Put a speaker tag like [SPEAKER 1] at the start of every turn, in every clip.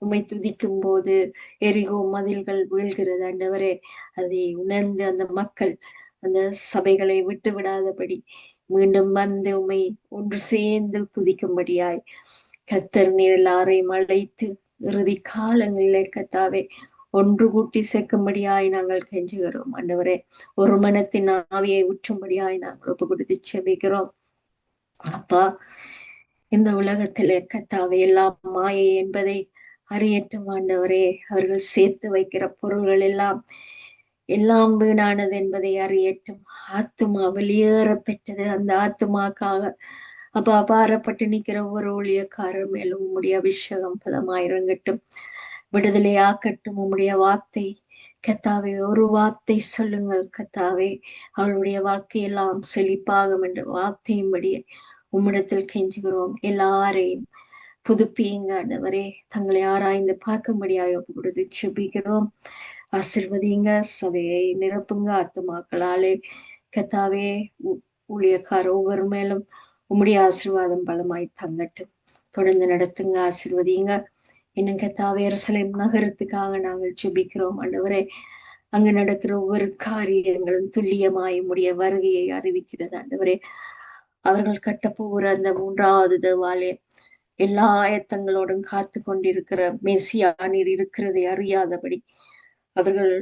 [SPEAKER 1] உம்மை துதிக்கும் போது எரிகோ மதில்கள் வீழ்கிறது ஆண்டவரே. அதை உணர்ந்து அந்த மக்கள் அந்த சபைகளை விட்டு விடாதபடி மீண்டும் வந்து உம்மை ஒன்று சேர்ந்து துதிக்கும்படியாய் கர்த்தர் நீர் எல்லாரையும் அழைத்து இறுதி காலங்களிலே கர்த்தாவே ஒன்று கூட்டி சேர்க்கும்படியாய் நாங்கள் கெஞ்சுகிறோம் ஆண்டவரே. ஒரு மனத்தின் ஆவியை ஊற்றும்படியாய் நாங்கள் ஒப்பு கொடுத்து செபிக்கிறோம் அப்பா. இந்த உலகத்திலே கர்த்தாவே எல்லாம் மாயை என்பதை அறியட்டும் ஆண்டவரே. அவர்கள் சேர்த்து வைக்கிற பொருள்கள் எல்லாம் வீணானது என்பதை அறியட்டும். ஆத்துமா வெளியேற பெற்றது. அந்த ஆத்துமாக்காக அப்பா பாரப்பட்டு நிக்கிற ஒவ்வொரு ஊழியக்காரர் மேலும் உம்முடைய அபிஷேகம் பலமாயிரங்கட்டும், விடுதலையாக்கட்டும். உம்முடைய வார்த்தை கத்தாவே, ஒரு வார்த்தை சொல்லுங்கள் கத்தாவே, அவளுடைய வாழ்க்கையெல்லாம் செழிப்பாகும் என்ற வார்த்தையும்படியே உம்மிடத்தில் கெஞ்சுகிறோம். எல்லாரையும் புதுப்பியுங்க ஆண்டவரே. தங்களை ஆராய்ந்து பார்க்கும்படியாக ஒப்பு கொடுத்து செபிக்கிறோம். ஆசிர்வதிங்க, சபையை நிரப்புங்க ஆத்துமாக்களாலே கத்தாவே. ஊழியக்கார ஒவ்வொரு மேலும் உம்முடைய ஆசீர்வாதம் பலமாய் தங்கட்டும். தொடர்ந்து நடத்துங்க, ஆசிர்வதிங்க. இன்னும் கத்தாவே எருசலேம் நகரத்துக்காக நாங்கள் ஜெபிக்கிறோம் ஆண்டவரே. அங்கு நடக்கிற ஒவ்வொரு காரியங்களும் துல்லியமாய் உம்முடைய வருகையை அறிவிக்கிறது ஆண்டவரே. அவர்கள் கட்டப்போகிற அந்த 3வது தேவாலயம் எல்லா ஆயத்தங்களோடும் காத்து கொண்டிருக்கிற மெசியா நீர் இருக்கிறதை அறியாதபடி அவர்கள்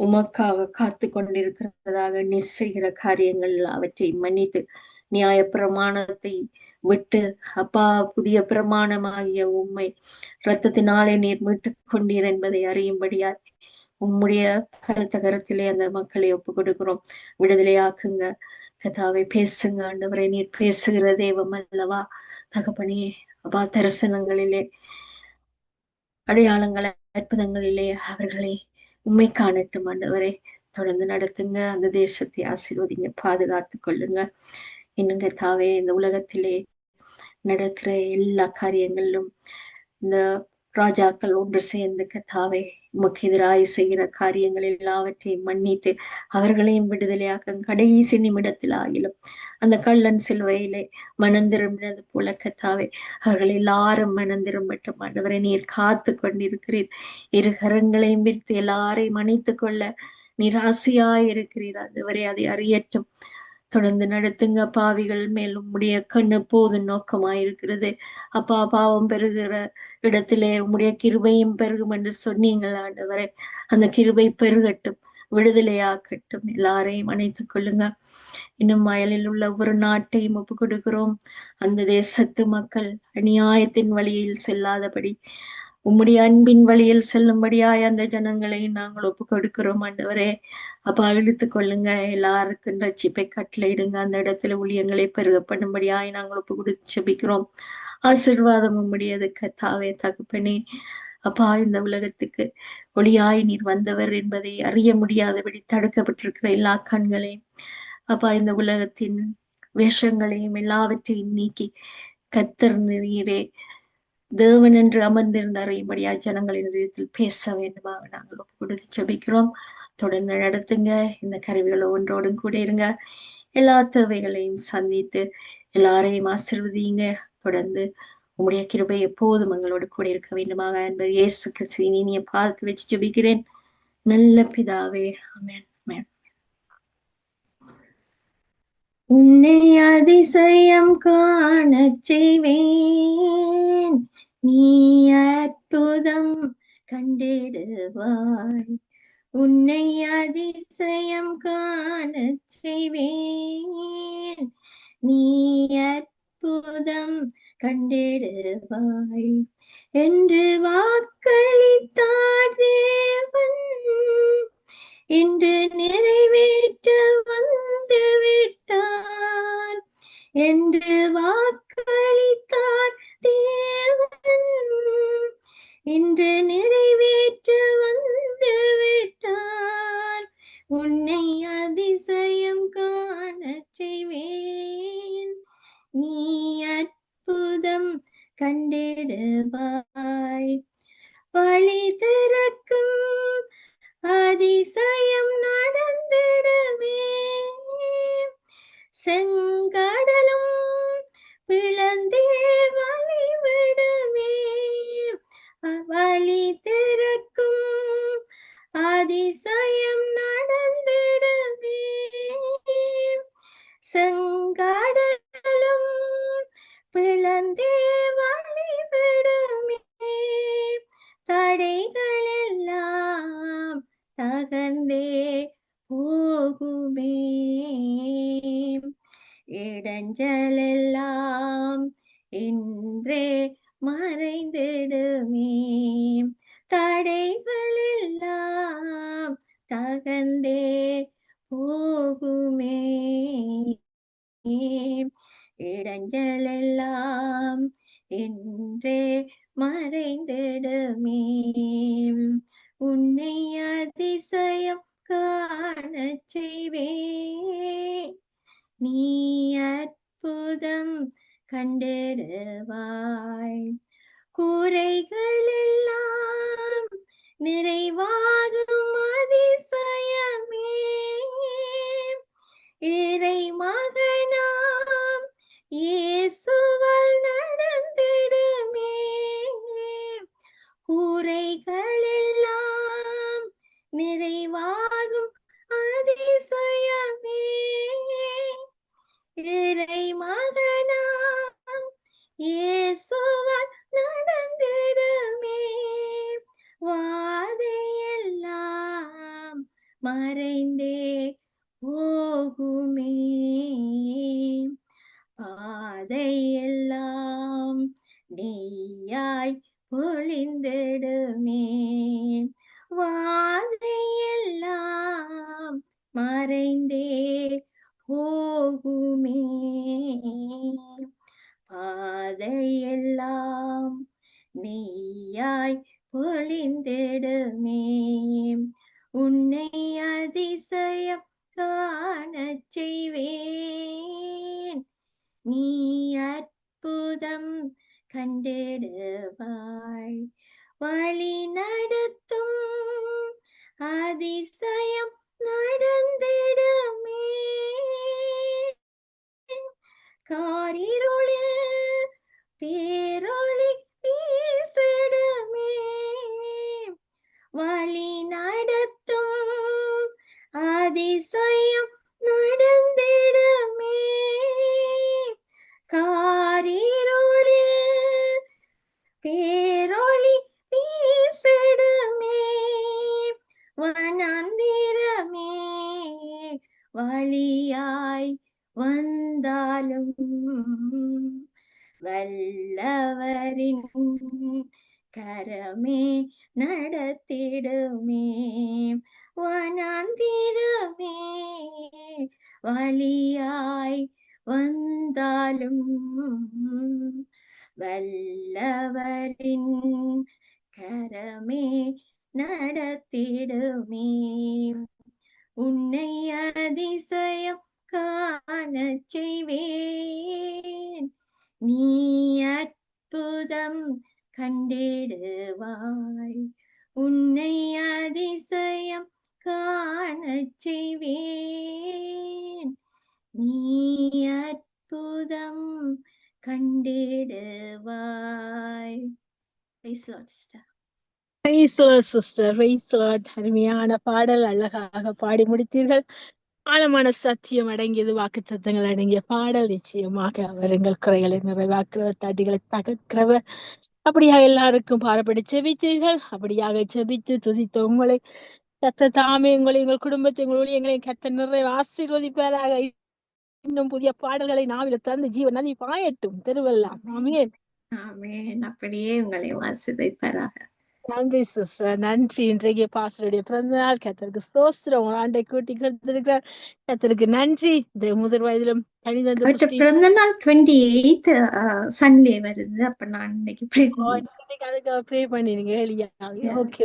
[SPEAKER 1] உமக்காக காத்து கொண்டிருக்கிறதாக செய்கிற காரியங்கள் அவற்றை மன்னித்து நியாய பிரமாணத்தை விட்டு அப்பா புதிய பிரமாணமாகிய உம்மை இரத்தத்தினாலே நீர் மீட்டுக் கொண்டீர் என்பதை அறியும்படியாய் உம்முடைய கருத்த கரத்திலே அந்த மக்களை ஒப்பு கொடுக்கிறோம். விடுதலையாக்குங்க கதாவை, பேசுங்க ஆண்டவரை. நீர் பேசுகிற தெய்வம் அல்லவா தகப்பனே. அப்பா தரிசனங்களிலே அடையாளங்கள் அற்புதங்களிலே அவர்களை உண்மை காணட்டும் ஆண்டவரை. தொடர்ந்து நடத்துங்க, அந்த தேசத்தை ஆசீர்வதிங்க, பாதுகாத்து கொள்ளுங்க. இன்னும் கத்தாவே இந்த உலகத்திலே நடக்கிற எல்லா காரியங்களிலும் இந்த ராஜாக்கள் ஒன்று சேர்ந்து கத்தாவே உமக்கு எதிராய் செய்கிற காரியங்கள் எல்லாவற்றையும் மன்னித்து அவர்களையும் விடுதலையாக்க கடைசி நிமிடத்தில் ஆகிலும் அந்த கள்ளன் சிலுவையிலே மனந்திரும்பினது போல கத்தாவே அவர்கள் எல்லாரும் மனந்திரும்பட்டும் ஆண்டவரை. நீர் காத்து கொண்டிருக்கிறீர். இரு கரங்களையும் விரித்து எல்லாரையும் அணைத்து கொள்ள நீர் ஆசையாய் இருக்கிறீர் ஆண்டவரை. அதை அறியட்டும். தொடர்ந்து நடத்துங்க. பாவிகள் மேல் உம்முடைய கண்ணு போது நோக்கமாயிருக்கிறது அப்பா. பாவம் பெறுகிற இடத்திலே உம்முடைய கிருபையும் பெருகும் என்று சொன்னீங்கள் ஆண்டவரே. அந்த கிருபை பெருகட்டும், விடுதலையாக்கட்டும். எல்லாரையும் அணைத்துக் கொள்ளுங்க. இன்னும் வயலில் உள்ள ஒவ்வொரு நாட்டையும் ஒப்பு கொடுக்கிறோம். அந்த தேசத்து மக்கள் அநியாயத்தின் வழியில் செல்லாதபடி உம்முடைய அன்பின் வழியில் செல்லும்படியாய் அந்த ஜனங்களை நாங்கள் ஒப்பு கொடுக்கிறோம் ஆண்டவரே. அப்பா இழுத்துக் கொள்ளுங்க. எல்லாருக்கும் ரட்சிப்பை கட்டளையிடுங்க. அந்த இடத்துல ஊழியங்களை பெருகப்படும்படியாய் நாங்கள் ஒப்பு கொடுத்து செபிக்கிறோம். ஆசீர்வாதம் உம்முடையது கத்தாவே தகப்பனே. அப்பா இந்த உலகத்துக்கு ஒளியாய் நீர் வந்தவர் என்பதை அறிய முடியாதபடி தடுக்கப்பட்டிருக்கிற எல்லா கண்களையும் அப்பா இந்த உலகத்தின் வேஷங்களையும் எல்லாவற்றையும் நீக்கி கத்தர் நீரே தேவன் என்று அமர்ந்திருந்த அறியும்படியா ஜனங்களின் இதயத்தில் பேச வேண்டுமாக நாங்கள் ஒப்பு கொடுத்து ஜெபிக்கிறோம். தொடர்ந்து நடத்துங்க. இந்த கருவிகளை ஒன்றோடும் கூட இருங்க. எல்லா தேவைகளையும் சந்தித்து எல்லாரையும் ஆசீர்வதிங்க. தொடர்ந்து உம்முடைய கிருபை எப்போதும் எங்களோடு கூட இருக்க வேண்டுமாக என்பது இயேசு கிறிஸ்துவின் இனிய பாதத்தை வச்சு ஜெபிக்கிறேன் நல்ல பிதாவே, ஆமென். ஆமென். உன்னை அதிசயம் காணச் செய்வேன், நீ அற்புதம் கண்டிடுவாய். உன்னை அதிசயம் காணச் செய்வேன், நீ அற்புதம் கண்டிடுவாய் என்று வாக்களித்தார் தேவன், இன்று நிறைவேற்ற வந்து விட்டார். என்று வாக்களித்தார் தேவன், இன்று நிறைவேற்ற வந்து விட்டார். உன்னை அதிசயம் காணச் செய்வேன், நீ அற்புதம் கண்டிடுவாய். வழி திறக்கும் அதிசயம் நடந்திடுமே, செங்கடலும் பிளந்தே வழி விடுமே. வழி வழி திறக்கும் அதிசயம் நடந்திடுமே. செங்கடலும் பிளந்தே வழிவிடுமே. தடைகள் எல்லாம் தகர்ந்தே போகுமே. இடைஞ்சல் எல்லாம் இன்றே மறைந்திடுமே. தடைகள் எல்லாம் தகர்ந்தே போகுமே. இடைஞ்சல் எல்லாம் இன்றே மறைந்திடுமே. உன்னை அதிசயம் காணச் செய்வேன். நீ அற்புதம் கண்டிடுவாய். கூரைகள் எல்லாம் நிறைவாகும் அதிசயமே. இறை மகனாம் இயேசுவால் நடந்திடுமே. கூரைகள் எல்லாம் நிறைவாகும் அதிசயமே. இறை மகனாம் இயேசுவால் நடந்திடுமே. வாதையெல்லாம் மறைந்தே போகுமே. பாதையெல்லாம் நெய்யாய் பொழிந்திடுமே. வாதையெல்லாம் மறைந்தே போகுமே. பாதையெல்லாம் நெய்யாய் பொழிந்திடுமே. உன்னை அதிசயம் காணச் செய்வேன். நீ அற்புதம் கண்டிடுவாய். வழி நடத்தும் அதிசயம் நடந்திடுமே. காரிருளில் பேரொளி வீசிடுமே. வழி நடத்தும் அதிசயம் நடந்திடுமே. காரிருளில் பேரொளி வீசிடுமே. வனாந்திரமே வழியாய் வந்தாலும் வல்லவரின் கரமே நடத்திடுமே. வனாந்திரமே வழியாய் வந்தாலும் வல்லவரின் கரமே நடத்திடுமே. உன்னை அதிசயம் காணச் செய்வேன். நீ அற்புதம் கண்டிடுவாய். உன்னை அதிசயம் காணச் செய்வேன். நீ அற்புதம் கண்டிடுவாய். Praise the Lord, sister.
[SPEAKER 2] Praise the Lord, sister. Praise the Lord. அருமையான பாடல், அழகாக பாடி முடித்தீர்கள். ஆழமான சத்தியம் அடங்கியது, வாக்குத்தத்தங்கள் அடங்கிய பாடல். நிச்சயமாக அவர் எங்கள் குறைகளை நிறைவாக்குறவர், தடிகளை தகர்க்கிறவர். அப்படியாக எல்லாருக்கும் பாரப்படி செபித்தீர்கள். அப்படியாக செபித்து துதித்த உங்களை கர்த்தர் தாமே உங்களை, எங்கள் குடும்பத்தை, உங்கள் ஊழியங்களை கர்த்தர் நிறைய ஆசீர்வதிப்பாராக. இன்னும் புதிய பாடல்களை நாவில தந்து ஜீவ நதி பாயட்டும் தெருவெல்லாம். ஆமென்.
[SPEAKER 1] ஆமென். அப்படியே உங்களை ஆசீர்வதிப்பாராக.
[SPEAKER 2] நன்றி சிஸ்டர், நன்றி. இன்றைக்கு பாஸ்டருடைய பிறந்த நாள். கர்த்தருக்கு ஸ்தோத்திரம். ஒரு ஆண்டை கூட்டி கொடுத்திருக்கிறார். கர்த்தருக்கு நன்றி. இந்த முதிர் வயதிலும் கணிதந்து
[SPEAKER 1] அவர்கிட்ட பிறந்த நாள் 28th சண்டே வருது. அப்ப நான் இன்னைக்கு ப்ரே பண்ணேன்.
[SPEAKER 2] அதுக்கு ப்ரே பண்ணிருங்க.
[SPEAKER 1] Yeah.
[SPEAKER 2] Okay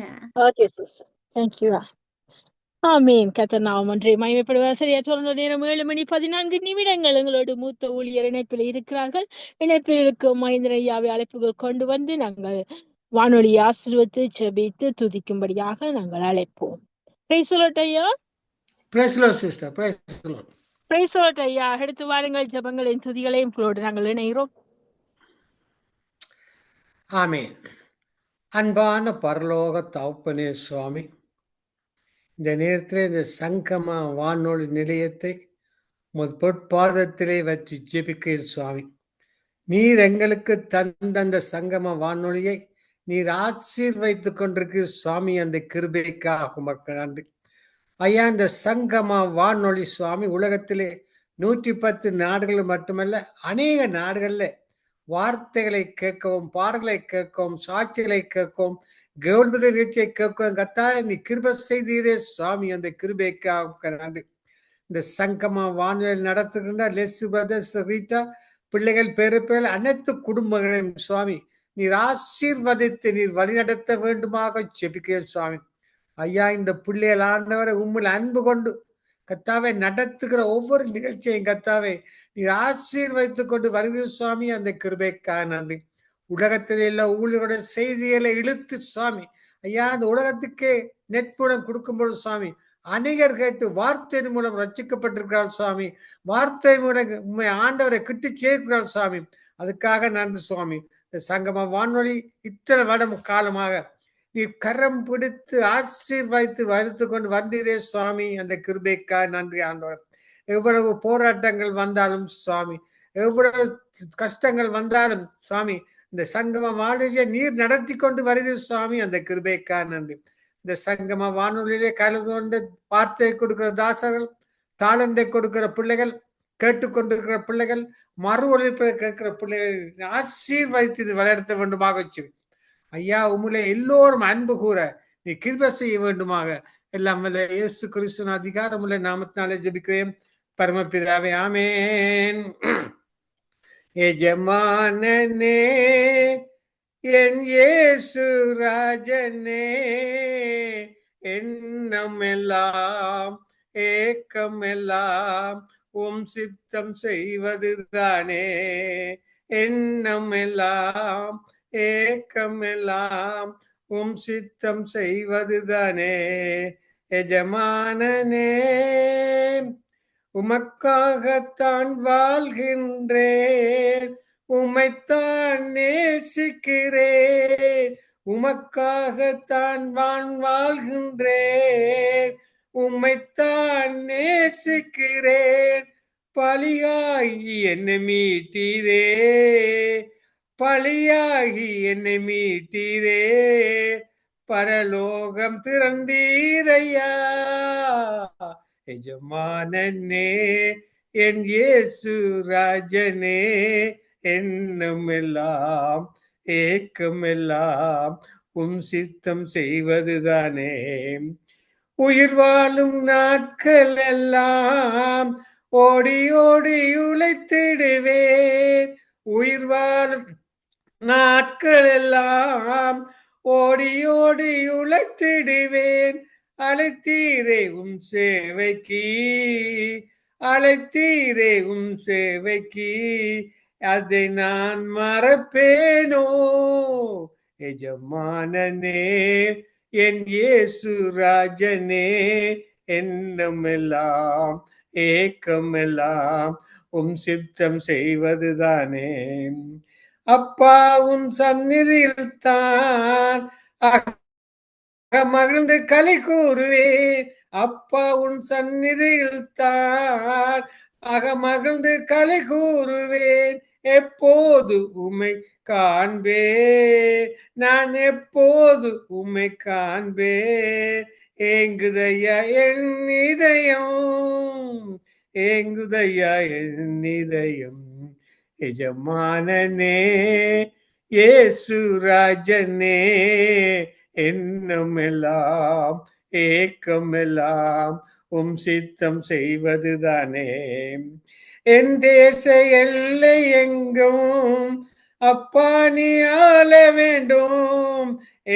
[SPEAKER 1] Yeah.
[SPEAKER 2] Okay sister, thank you. ஆமீன். கர்த்தர் நாமம் ஒன்றே மகிமைப்படுவார். சரியா சொல்ற நேரம் 7:14. எங்களோடு மூத்த ஊழியர் இணைப்பில் இருக்கிறார்கள். இணைப்பில் இருக்கும் மகேந்திரன் ஐயாவை அழைப்புகள் கொண்டு வந்து நாங்கள் வானொலி ஆசீர்வதித்து ஜெபித்து துதிக்கும்படியாக நாங்கள் அழைப்போம். பிரைஸ் தி லார்ட் ஐயா.
[SPEAKER 3] Praise the Lord sister. Praise the Lord.
[SPEAKER 2] Praise the Lord ஐயா. எடுத்து வாருங்கள், ஜெபங்களையும் துதிகளையும் உங்களோடு நாங்கள் இணைகிறோம்.
[SPEAKER 3] ஆமென். அன்பான பரலோக தகப்பனே சுவாமி, இந்த நேரத்தில் இந்த சங்கமா வானொலி நிலையத்தை பொற்பாதத்திலே வச்சு ஜெபிக்கிறேன் சுவாமி. நீர் எங்களுக்கு தந்த அந்த சங்கம வானொலியை நீர் ஆசீர்வைத்துக் கொண்டிருக்கிற சுவாமி, அந்த கிருபைக்காக உமக்கு நன்றி ஐயா. இந்த சங்கமா வானொலி சுவாமி உலகத்திலே 110 நாடுகள் மட்டுமல்ல, அநேக நாடுகள்ல வார்த்தைகளை கேட்கவும், பாடல்களை கேட்கவும், சாட்சிகளை கேட்கவும், கவர்மெண்ட் நிகழ்ச்சியை கேட்கவும் கத்தா நீ கிருபை செய்தீரே சுவாமி, அந்த கிருபைக்காக நன்றி. இந்த சங்கமா வானொலி நடத்துகின்ற லெஸ் பிரதர்ஸ் ரீட்டா பிள்ளைகள் பேரப்பிள்ளைகள் அனைத்து குடும்பங்களையும் சுவாமி நீர் ஆசீர்வதித்து நீர் வழிநடத்த வேண்டுமாக ஜெபிக்கிறேன் சுவாமி. ஐயா, இந்த பிள்ளைகள் ஆண்டவரை உண்மையில் அன்பு கொண்டு கத்தாவை நடத்துகிற ஒவ்வொரு நிகழ்ச்சியையும் கத்தாவை நீர் ஆசீர்வதித்துக் கொண்டு வருகிற சுவாமி, அந்த கிருபைக்காக நன்றி. உலகத்தில் உள்ள ஊழியருடைய செய்திகளை இழுத்து சுவாமி ஐயா, அந்த உலகத்துக்கே நெட்புடம் கொடுக்கும்போது சுவாமி அநேகர் கேட்டு வார்த்தையின் மூலம் ரட்சிக்கப்பட்டிருக்கிறார் சுவாமி. வார்த்தை மூலம் உண்மை ஆண்டவரை கிட்டி சேர்க்கிறார் சுவாமி. அதுக்காக நன்றி சுவாமி. இந்த சங்கம வானொலி இத்தனை வருடம் காலமாக நீ கரம் பிடித்து ஆசீர்வதித்து வளர்த்து கொண்டு வந்தீரே சுவாமி, அந்த கிருபைக்காக நன்றி ஆண்டவர். எவ்வளவு போராட்டங்கள் வந்தாலும் சுவாமி, எவ்வளவு கஷ்டங்கள் வந்தாலும் சுவாமி, இந்த சங்கம வானொலியை நீர் நடத்தி கொண்டு வருகிற சுவாமி, அந்த கிருபைக்காக நன்றி. இந்த சங்கம வானொலியிலே கலந்து கொண்டு வார்த்தை கொடுக்கிற தாசர்கள், தாளந்தை கொடுக்கிற பிள்ளைகள், கேட்டுக்கொண்டிருக்கிற பிள்ளைகள், மறு ஒழிப்பை கேட்கிற பிள்ளைகள் ஆசீர்வதித்து வளர்த்த வேண்டுமாக சொல்லி ஐயா, உம்முலே எல்லோரும் அன்பு கூற நீ கிருபை செய்ய வேண்டுமாக எல்லாம் இயேசு கிறிஸ்துவின் அதிகாரமுள்ள நாமத்தினாலே ஜெபிக்கிறேன் பரமபிதாவே, ஆமென். எஜமானனே என் இயேசு ராஜனே, எண்ணமெல்லாம் ஏக்கமெல்லாம் உம் சித்தம் செய்வதுதானே. எண்ணமெல்லாம் ஏக்கமெல்லாம் உம் சித்தம் செய்வதுதானே. எஜமானனே உமக்காகத்தான் வாழ்கின்றேன், உமைத்தான் நேசிக்கிறேன். உமக்காகத்தான் வாழ்கின்றேன், உம்மைத்தான் நேசிக்கிறேன். பலியாகி என்னை மீட்டீரே, பலியாகி என்னை மீட்டீரே. பரலோகம் திறந்தீரையா எஜமானனே, என் இயேசு ராஜனே. எண்ணமெல்லாம் ஏக்கமெல்லாம் உம் சித்தம் செய்வதுதானே. உயிர் வாழும் நாட்கள் எல்லாம் ஓடி ஓடி உழைத்திடுவேன். உயிர் வாழும் நாட்கள் எல்லாம் ஓடி ஓடி உழைத்திடுவேன். அழைத்தீரே உம் சேவைக்கு, அழைத்தீரே உம் சேவைக்கு, அதை நான் மறப்பேனோ. எஜமானனே என் இயேசு ராஜனே, எண்ணமெல்லாம் ஏக்கமெல்லாம் உம் சித்தம் செய்வதுதானே. அப்பா உன் சந்நிதியில் தான் மகிழ்ந்து களி கூறுவேன். அப்பா உன் சந்நிதியில் தான் மகிழ்ந்து களி கூறுவேன். எப்போது உம்மை காண்பேன், நான் எப்போது உம்மை காண்பேன். ஏங்குதையா என் இதயம், ஏங்குதையா என் இதயம். எஜமானனே இயேசு ராஜனே, எண்ணமெல்லாம் ஏக்கமெல்லாம் உம் சித்தம் செய்வதுதானே. என் தேச எல்லை எங்கும் அப்பா நீ ஆள வேண்டும்.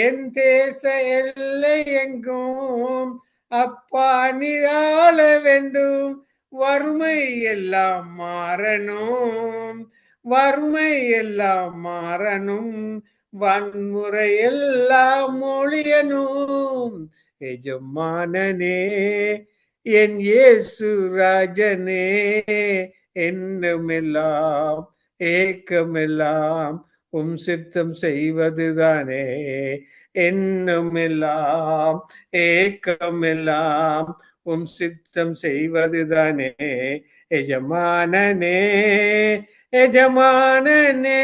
[SPEAKER 3] என் தேச எல்லை எங்கும் அப்பா நீ ஆள வேண்டும். வறுமை எல்லாம் மாறணும், வறுமை எல்லாம் மாறணும். வன்முறை எல்லாம் ஒழியனும். எஜமானனே என் இயேசு ராஜனே, எண்ணமெல்லாம் ஏக்கமெல்லாம் சித்தம் செய்வதுதானே. என்னும் எல்லாம் ஏக்கம் எல்லாம் சித்தம் செய்வதுதானே. எஜமானனே எஜமானனே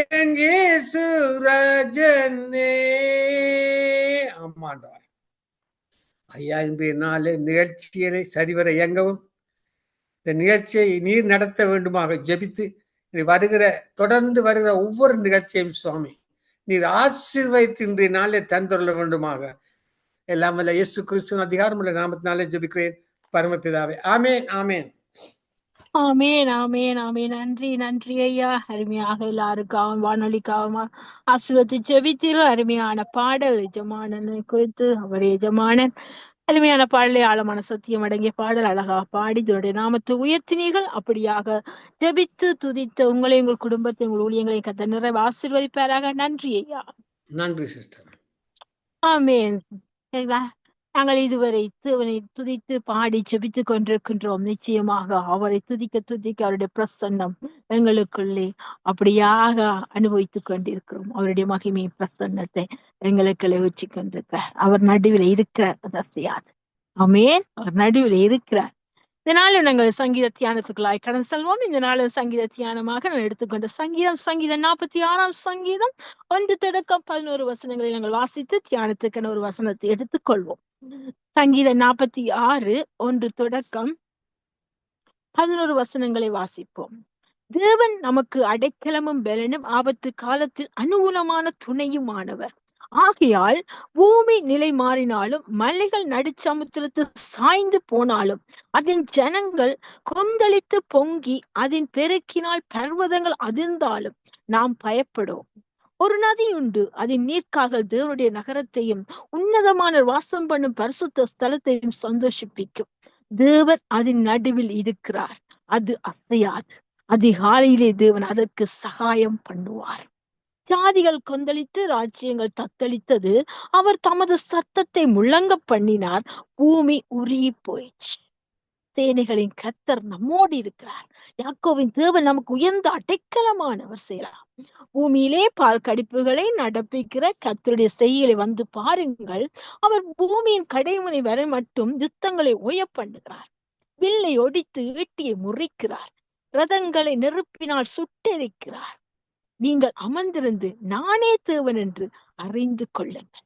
[SPEAKER 3] என் இயேசு ராஜனே. ஆமாண்டவர் ஐயா, இன்றைய நாள் நிகழ்ச்சியை சரிவர இயங்கவும் இந்த நிகழ்ச்சியை நீர் நடத்த வேண்டுமாக ஜெபித்து தொடர்ந்து வருகிற ஒவ்வொரு நிகழ்ச்சியும் சுவாமி நீர் ஆசீர்வதித்து இன்றைய நாளை தந்துள்ள வேண்டுமாக எல்லாம் வல்ல இயேசு கிறிஸ்துவின் அதிகாரமுள்ள நாமத்தினாலே ஜெபிக்கிறேன் பரமபிதாவே. ஆமேன் ஆமேன்
[SPEAKER 2] ஆமேன் ஆமேன் ஆமேன். நன்றி நன்றி ஐயா. அருமையாக எல்லாருக்காகவும் வானொலிக்காகவும் ஆசீர்வதித்து ஜெபித்தீர்கள். அருமையான பாடல் எஜமானனை குறித்து, அவர் எஜமானன். அருமையான பாடலை ஆழமான சத்தியம் அடங்கிய பாடல் அழகா பாடி இதனுடைய நாமத்தை உயர்த்தினீர்கள். அப்படியாக ஜெபித்து துதித்த உங்களை, உங்கள் குடும்பத்தை, உங்கள் ஊழியங்களை கத்த நிறைவு ஆசீர்வதிப்பாராக. நன்றி ஐயா.
[SPEAKER 3] நன்றி சிஸ்டர்.
[SPEAKER 2] ஆமேன். நாங்கள் இதுவரை தேவனை துதித்து பாடி ஜெபித்துக் கொண்டிருக்கின்றோம். நிச்சயமாக அவரை துதிக்க துதிக்க அவருடைய பிரசன்னம் எங்களுக்குள்ளே அப்படியாக அனுபவித்துக் கொண்டிருக்கிறோம். அவருடைய மகிமை பிரசன்னத்தை எங்களுக்குள்ளே ஊற்றி கொண்டிருக்கிறார். அவர் நடுவில் இருக்கிறார். அசையாது. ஆமேன். அவர் நடுவில் இருக்கிறார். இந்த நாளும் நாங்கள் சங்கீத தியானத்துக்குள்ளாய் கடந்து செல்வோம். இந்த நாளும் சங்கீத தியானமாக நான் எடுத்துக்கொண்ட சங்கீதம் 46 சங்கீதம் 1 தொடக்கம் 11 வசனங்களை நாங்கள் வாசித்து தியானத்துக்கான ஒரு வசனத்தை எடுத்துக்கொள்வோம். சங்கீதம் 46 1 தொடக்கம் 11 வசனங்களை வாசிப்போம். தேவன் நமக்கு அடைக்கலமும் பலனும் ஆபத்து காலத்தில் அனுகூலமான துணையுமானவர். ஆகையால் பூமி நிலை மாறினாலும் மலைகள் நடுச்சமுத்திரத்து சாய்ந்து போனாலும் அதன் ஜனங்கள் கொந்தளித்து பொங்கி அதன் பெருக்கினால் பர்வதங்கள் அதிர்ந்தாலும் நாம் பயப்படுவோம். ஒரு நதி உண்டு, அதன் நீர்க்காக தேவனுடைய நகரத்தையும் உன்னதமான வாசம் பண்ணும் பரிசுத்த ஸ்தலத்தையும் சந்தோஷிப்பிக்கும். தேவன் அதன் நடுவில் இருக்கிறார், அது அசையாது. அதிகாலையிலே தேவன் அதற்கு சகாயம் பண்ணுவார். ஜாதிகள் கொந்தளித்து ராஜ்யங்கள் தத்தளித்தது, அவர் தமது சத்தத்தை முழங்க பண்ணினார், பூமி உருகி போயிடுச்சு. சேனைகளின் கர்த்தர் நம்மோடு இருக்கிறார். யாக்கோவின் தேவன் நமக்கு உயர்ந்த அடைக்கலமானவர். செய்யலாம். பூமியிலே பால் கடிப்புகளை நடப்பிக்கிற கர்த்தருடைய செய்களை வந்து பாருங்கள். அவர் பூமியின் கடைமுனை வரை மட்டும் யுத்தங்களை ஓய பண்ணுகிறார். வில்லை ஒடித்து ஈட்டியை முறிக்கிறார். ரதங்களை நெருப்பினால் சுட்டெரிக்கிறார். நீங்கள் அமர்ந்திருந்து நானே தேவன் என்று அறிந்து கொள்ளுங்கள்.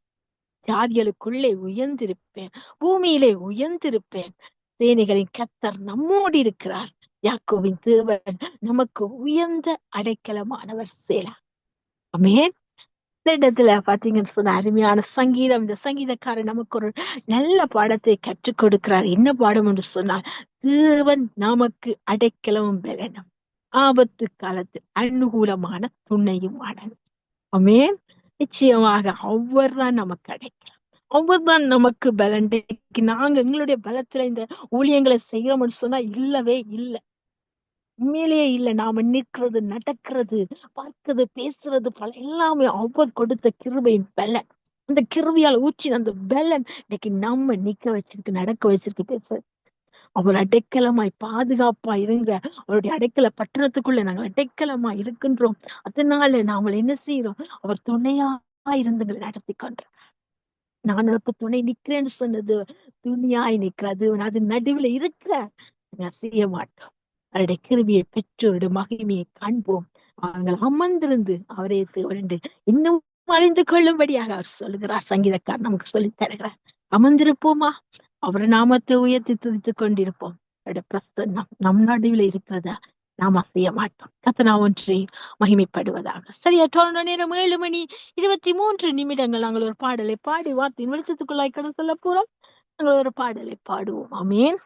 [SPEAKER 2] ஜாதிகளுக்குள்ளே உயர்ந்திருப்பேன், பூமியிலே உயர்ந்திருப்பேன். சேனைகளின் கர்த்தர் நம்மோடு இருக்கிறார். யாக்கோவின் தேவன் நமக்கு உயர்ந்த அடைக்கலமானவர். சேலா. ஆமென். இந்த இடத்துல பாத்தீங்கன்னு சொன்ன அருமையான சங்கீதம். இந்த சங்கீதக்காரர் நமக்கு ஒரு நல்ல பாடத்தை கற்றுக் கொடுக்கிறார். என்ன பாடம் என்று சொன்னால், தேவன் நமக்கு அடைக்கலமும் பலனும் ஆபத்து காலத்தில் அனுகூலமான துணையுமானது. ஆமென். நிச்சயமாக அவர்தான் நமக்கு அடைக்கலாம். அவர்தான் நமக்கு பலன். நாங்க எங்களுடைய பலத்துல இந்த ஊழியங்களை செய்யறோம்னு சொன்னா இல்லவே இல்லை. உண்மையிலேயே இல்லை. நாம நிற்கிறது, நடக்கிறது, பார்க்கிறது, பேசுறது பல எல்லாமே அவர் கொடுத்த கிருபையின் பலன். அந்த கிருபையால் ஊற்றி அந்த பலன் இன்னைக்கு நம்ம நிக்க வச்சிருக்கு, நடக்க வச்சிருக்கு, பேச. அவர் அடைக்கலமாய் பாதுகாப்பா இருங்க. அவருடைய அடைக்கல பட்டணத்துக்குள்ள நாங்கள் அடைக்கலமா இருக்கின்றோம். அதனால நாம என்ன செய்யறோம்? அவர் துணையா இருந்துங்களை நடத்தி கொண்டோம். நான் உனக்கு துணை நிக்கிறேன்னு சொன்னது துணியாய் நிக்கிறது. அது நடுவில் இருக்கிற செய்ய மாட்டோம். அவருடைய கிருபியை பெற்றோருடைய மகிமையை காண்போம். அவங்கள் அமர்ந்திருந்து அவரை இன்னும் அறிந்து கொள்ளும்படியாக அவர் சொல்லுகிறார். சங்கீதக்காரர் நமக்கு சொல்லி தருகிறார். அமர்ந்திருப்போமா? அவர் நாமத்தை உயர்த்தி துதித்துக் கொண்டிருப்போம். அவருடைய பிரசன்னம் நம் நடுவில் இருக்கிறதா நாம் அசைய மாட்டோம். கர்த்தர் ஒன்றை மகிமைப்படுவதாக. சரியா நேரம் 7:23 நாங்கள் ஒரு பாடலை பாடி வார்த்தையின் வெளிச்சத்துக்குள்ளாய் கடந்து செல்ல போறோம். நாங்கள் ஒரு பாடலை பாடுவோம். ஆமேன்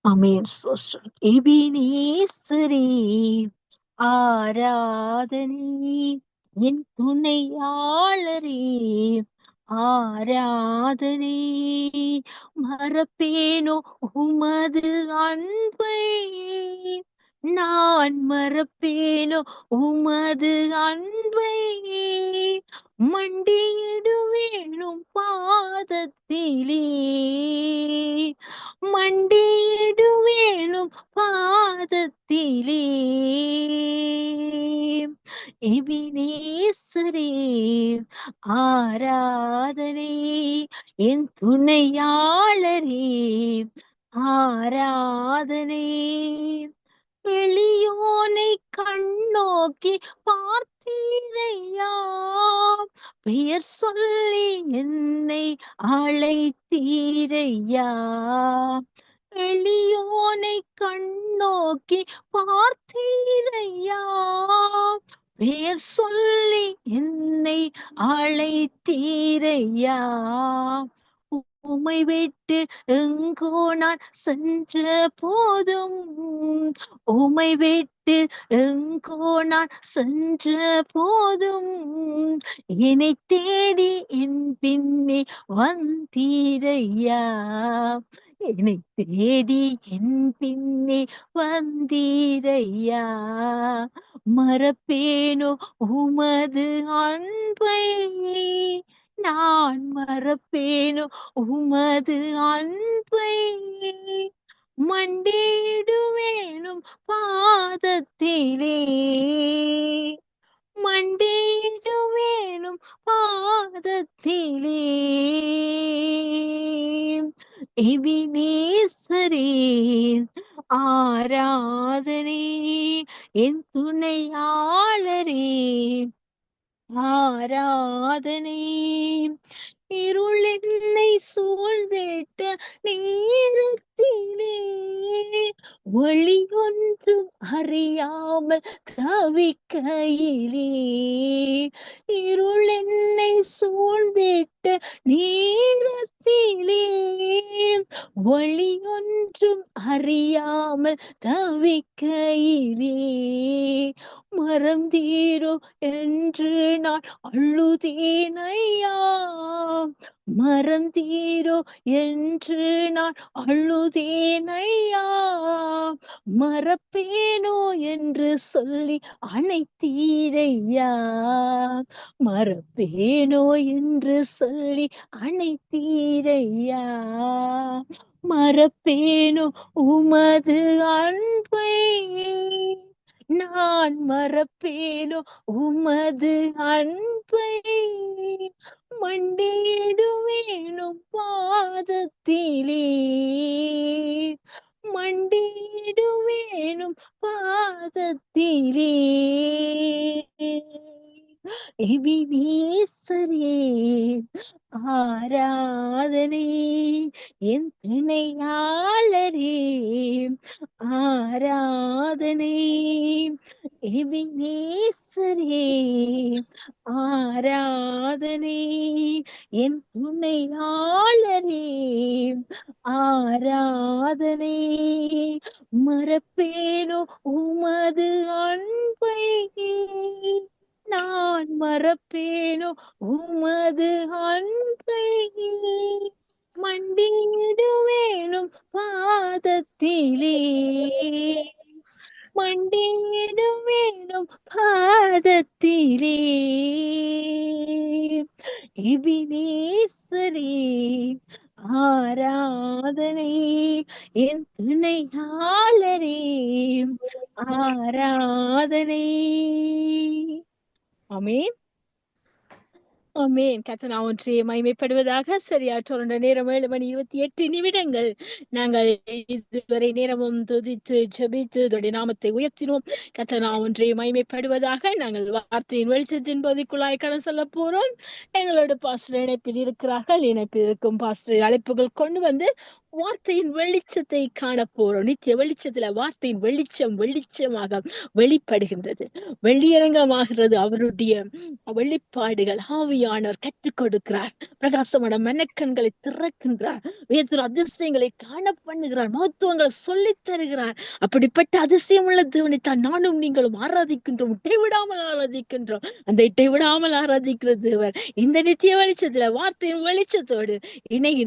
[SPEAKER 2] ஆமேன். எபினேசரே ஆராதனை, என் துணையாளரே ஆராதனை, மறப்பேனோ உமது அன்பை, நான் மறப்பேனோ உமது அன்பை, மண்டியிடுவேனும் பாதத்திலே, மண்டியிடுவேனும் பாதத்திலே, ஆராதனை என் துணையாளரே ஆராதனை எளியோனை கண்ணோக்கி பார்த்தீரையா பெயர் சொல்லி என்னை அழைத்தீரையா எளியோனை கண்ணோக்கி பார்த்தீரையா பெயர் சொல்லி என்னை அழைத்தீரையா உம்மை விட்டு எங்கோ நான் சென்ற போதும் உம்மை விட்டு எங்கோ நான் சென்ற போதும் என்னை தேடி என் பின்னே வந்தீரையா என்னை தேடி என் பின்னே வந்தீரையா மறப்பேனோ உமது அன்பை நான் மறப்பேனோ உமது அன்பை மண்டிடுவேனும் பாதத்திலே மண்டிடுவேனும் பாதத்திலே எபினேசரே ஆராதனை என் துணையாளரே ஆராதனை இருள் என்னை சூழ்ந்திட்ட நேரத்திலே ஒளி ஒன்றும் அறியாமல் தவிக்கையிலே இருள் என்னை சூழ்ந்திட்ட நேரத்திலே ஒளி ஒன்றும் அறியாமல் தவிக்கையிலே மறந்தீரோ என்று நான் அழுதேனையா மறந்தீரோ என்று நான் அழுதேனையா மறப்பேனோ என்று சொல்லி அணைத்தீரையா மறப்பேனோ என்று சொல்லி அணைத்தீரையா மறப்பேனோ உமது அன்பை நான் மறப்பேனோ உமது அன்பை மண்டிடுவேனும் பாதத்திலே மண்டிடுவேனும் பாதத்திலே எபினேசரே ஆராதனை என் துணையாளரே ஆராதனை எபினேசரே ஆராதனை என் துணையாளரே ஆராதனை மறப்பேனோ உமது அன்பை நான் மறப்பேனோ உமது அன்பை மண்டிடுவேனும் பாதத்திலே மண்டிடுவேனும் பாதத்திலே எபினேசரே ஆராதனை என் துணையாளரே ஆராதனை ஆமென் ஆமென். கர்த்தர் நாமம் ஒன்றே மகிமைப்படுவதாக. சரியா தொடர்ந்த நேரம் 7:28 நாங்கள் இதுவரை நேரமும் துதித்து ஜெபித்து இதோடைய நாமத்தை உயர்த்தினோம். கர்த்தர் நாமம் ஒன்றே மகிமைப்படுவதாக. நாங்கள் வார்த்தையின் வெளிச்சத்தின் பகுதிக்குள்ளாய் கடந்து செல்ல போறோம். எங்களோட பாஸ்டர் இணைப்பில் இருக்கிறார்கள். இணைப்பில் இருக்கும் பாஸ்டர் அழைப்புகள் கொண்டு வந்து வார்த்தையின் வெளிச்சத்தை காண போறோம். நித்திய வெளிச்சத்துல வார்த்தையின் வெளிச்சமாக வெளிப்படுகின்றது, வெளியரங்கமாகிறது. அவருடைய வெளிப்பாடுகள் ஆவியானவர் கற்றுக் கொடுக்கிறார். பிரகாசமான மனக்கண்களை திறக்கின்றார். வேதத்தின் அதிசயங்களை காண பண்ணுகிறார். மகத்துவங்களை சொல்லித் தருகிறார். அப்படிப்பட்ட அதிசயம் உள்ள தேவனை தான் நானும் நீங்களும் ஆராதிக்கின்றோம். இடைவிடாமல் ஆராதிக்கின்றோம். அந்த இடைவிடாமல் ஆராதிக்கிற தேவர் இந்த நித்திய வெளிச்சத்துல வார்த்தையின் வெளிச்சத்தோடு இணைகின்ற